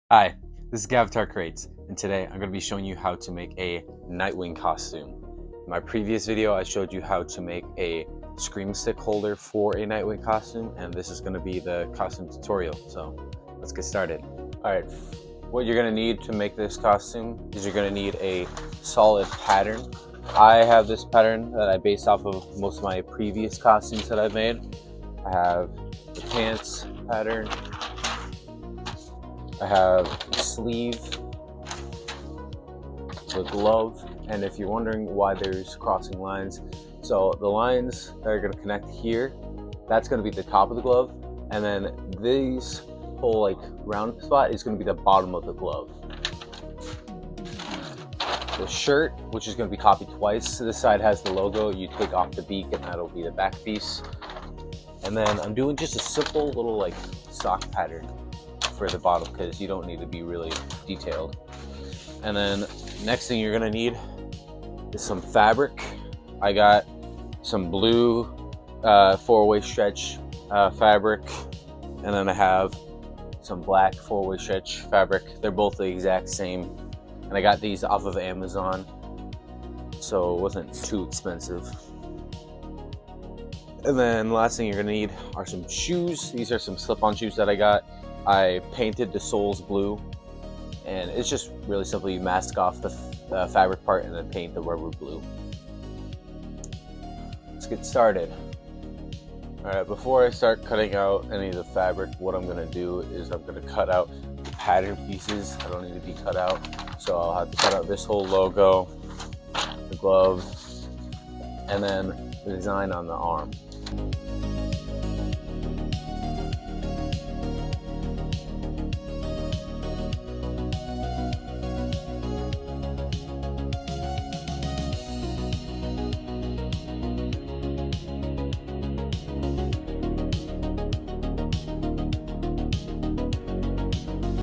Hi, this is Gavatar Crates, and today I'm going to be showing you how to make a Nightwing costume. In my previous video, I showed you how to make a Scream Stick holder for a Nightwing costume, and this is going to be the costume tutorial, so let's get started. Alright, what you're going to need to make this costume is you're going to need a solid pattern. I have this pattern that I based off of most of my previous costumes that I've made. I have the pants pattern, I have the sleeve, the glove, and if you're wondering why there's crossing lines, so the lines that are going to connect here, that's going to be the top of the glove, and then this whole round spot is going to be the bottom of the glove. The shirt, which is going to be copied twice, so this side has the logo, you take off the beak and that'll be the back piece. And then I'm doing just a simple little sock pattern for the bottom because you don't need to be really detailed. And then next thing you're gonna need is some fabric. I got some blue 4-way stretch fabric, and then I have some black 4-way stretch fabric. They're both the exact same, and I got these off of Amazon, so it wasn't too expensive. And then last thing you're gonna need are some shoes. These are some slip-on shoes that I got. I painted the soles blue, and it's just really simple. You mask off the fabric part and then paint the rubber blue. Let's get started. Alright, before I start cutting out any of the fabric, what I'm going to do is I'm going to cut out the pattern pieces that don't need to be cut out. So I'll have to cut out this whole logo, the glove, and then the design on the arm.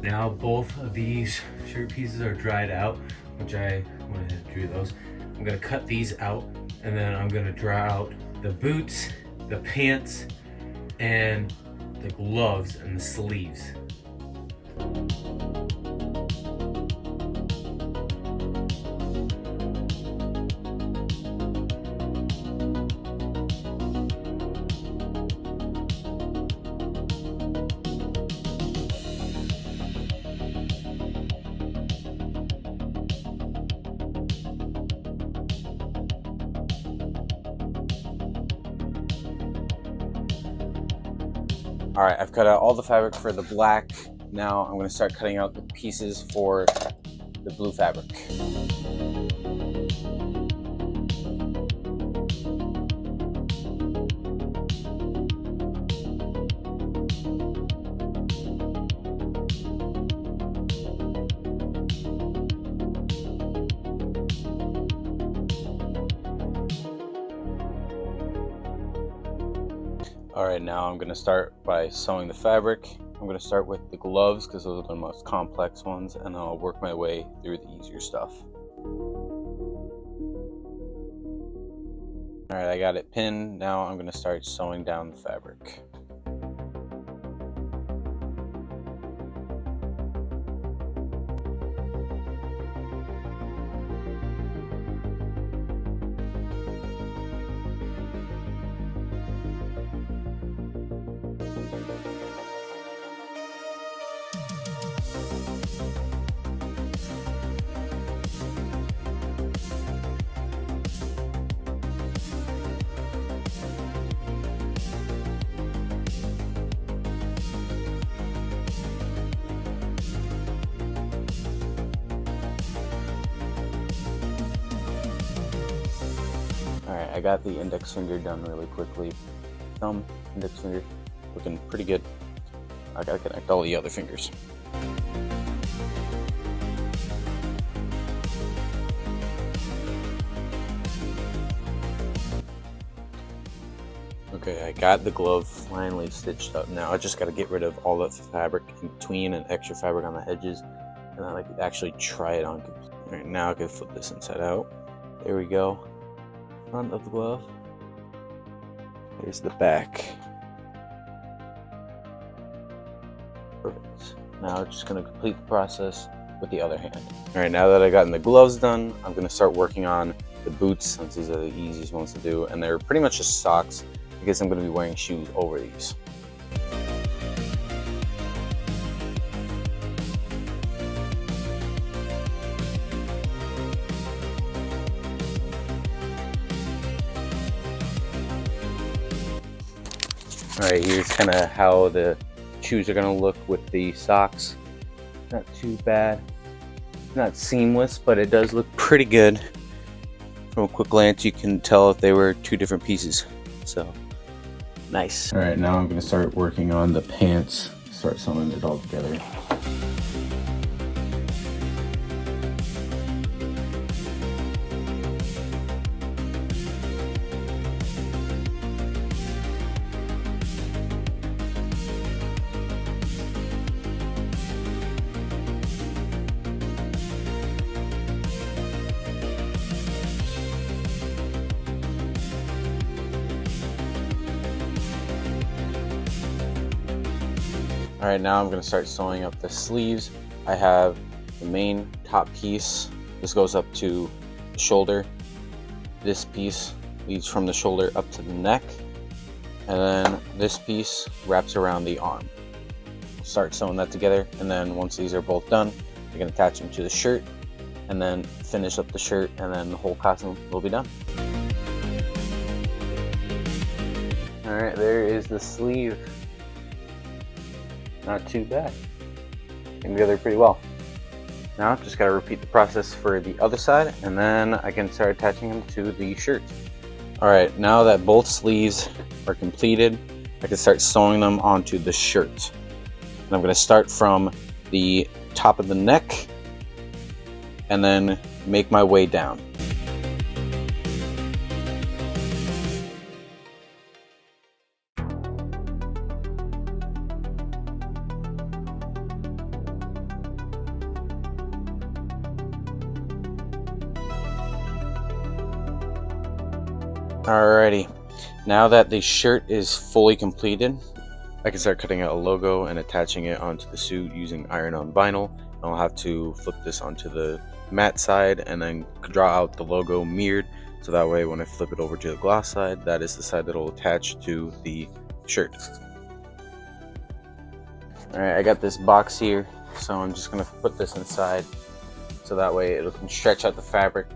Now both of these shirt pieces are dried out, which I went ahead and drew those. I'm gonna cut these out, and then I'm gonna draw out the boots, the pants, and the gloves and the sleeves. Alright, I've cut out all the fabric for the black. Now I'm going to start cutting out the pieces for the blue fabric. Alright, now I'm going to start by sewing the fabric. I'm going to start with the gloves because those are the most complex ones, and then I'll work my way through the easier stuff. Alright, I got it pinned. Now I'm going to start sewing down the fabric. Alright, I got the index finger done really quickly. Thumb, index finger, looking pretty good. I gotta connect all the other fingers. Okay, I got the glove finally stitched up. Now I just gotta get rid of all the fabric in between and extra fabric on the edges, and then I can actually try it on. Alright, now I can flip this inside out. There we go. Front of the glove. Here's the back. Perfect. Now just gonna complete the process with the other hand. All right, now that I gotten the gloves done, I'm gonna start working on the boots, since these are the easiest ones to do, and they're pretty much just socks because I'm gonna be wearing shoes over these. All right, here's kind of how the shoes are gonna look with the socks. Not too bad. Not seamless, but it does look pretty good. From a quick glance, you can tell if they were two different pieces. So, nice. All right, now I'm gonna start working on the pants. Start sewing it all together. All right, now I'm gonna start sewing up the sleeves. I have the main top piece. This goes up to the shoulder. This piece leads from the shoulder up to the neck. And then this piece wraps around the arm. Start sewing that together. And then once these are both done, you can attach them to the shirt and then finish up the shirt, and then the whole costume will be done. All right, there is the sleeve. Not too bad. Came together pretty well. Now just gotta repeat the process for the other side, and then I can start attaching them to the shirt. All right, now that both sleeves are completed, I can start sewing them onto the shirt. And I'm gonna start from the top of the neck and then make my way down. Alrighty, now that the shirt is fully completed, I can start cutting out a logo and attaching it onto the suit using iron-on vinyl. I'll have to flip this onto the matte side and then draw out the logo mirrored, so that way when I flip it over to the gloss side, that is the side that will attach to the shirt. Alright, I got this box here, so I'm just going to put this inside so that way it can stretch out the fabric.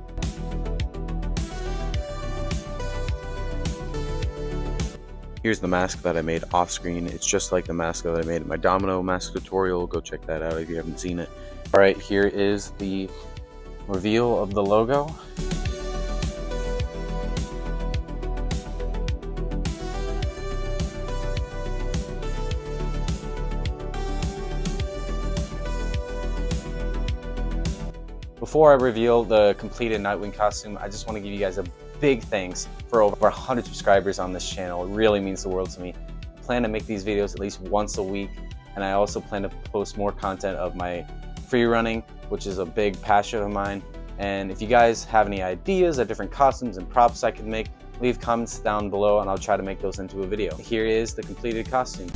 Here's the mask that I made off screen. It's just like the mask that I made in my domino mask tutorial. Go check that out if you haven't seen it. All right, here is the reveal of the logo. Before I reveal the completed Nightwing costume, I just want to give you guys a big thanks for over 100 subscribers on this channel. It really means the world to me. I plan to make these videos at least once a week, and I also plan to post more content of my free running, which is a big passion of mine. And if you guys have any ideas of different costumes and props I could make, leave comments down below and I'll try to make those into a video. Here is the completed costume.